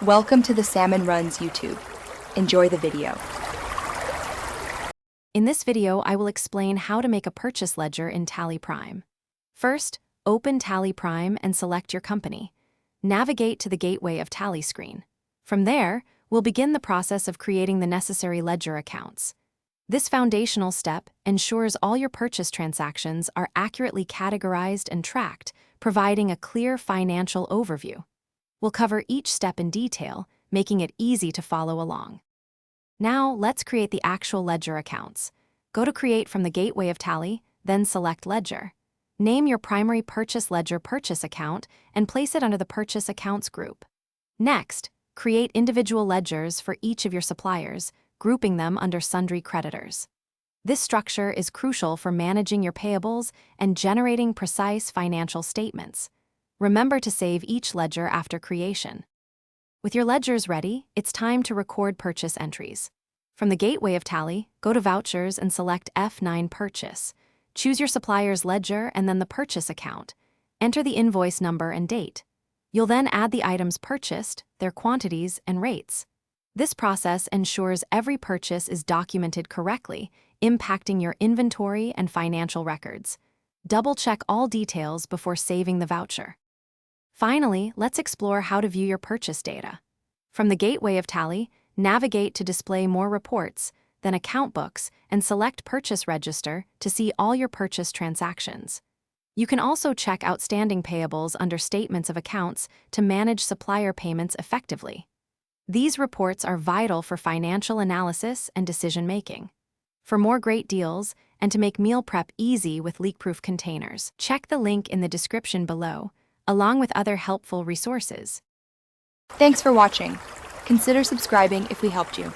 Welcome to the Salmon Runs YouTube. Enjoy the video. In this video, I will explain how to make a purchase ledger in Tally Prime. First, open Tally Prime and select your company. Navigate to the Gateway of Tally screen. From there, we'll begin the process of creating the necessary ledger accounts. This foundational step ensures all your purchase transactions are accurately categorized and tracked, providing a clear financial overview. We'll cover each step in detail, making it easy to follow along. Now, let's create the actual ledger accounts. Go to Create from the Gateway of Tally, then select Ledger. Name your primary purchase ledger purchase account and place it under the Purchase Accounts group. Next, create individual ledgers for each of your suppliers, grouping them under Sundry Creditors. This structure is crucial for managing your payables and generating precise financial statements. Remember to save each ledger after creation. With your ledgers ready, it's time to record purchase entries. From the Gateway of Tally, go to Vouchers and select F9 Purchase. Choose your supplier's ledger and then the purchase account. Enter the invoice number and date. You'll then add the items purchased, their quantities, and rates. This process ensures every purchase is documented correctly, impacting your inventory and financial records. Double-check all details before saving the voucher. Finally, let's explore how to view your purchase data. From the Gateway of Tally, navigate to display more reports, then account books, and select Purchase Register to see all your purchase transactions. You can also check outstanding payables under Statements of Accounts to manage supplier payments effectively. These reports are vital for financial analysis and decision-making. For more great deals and to make meal prep easy with leak-proof containers, check the link in the description below, along with other helpful resources. Thanks for watching. Consider subscribing if we helped you.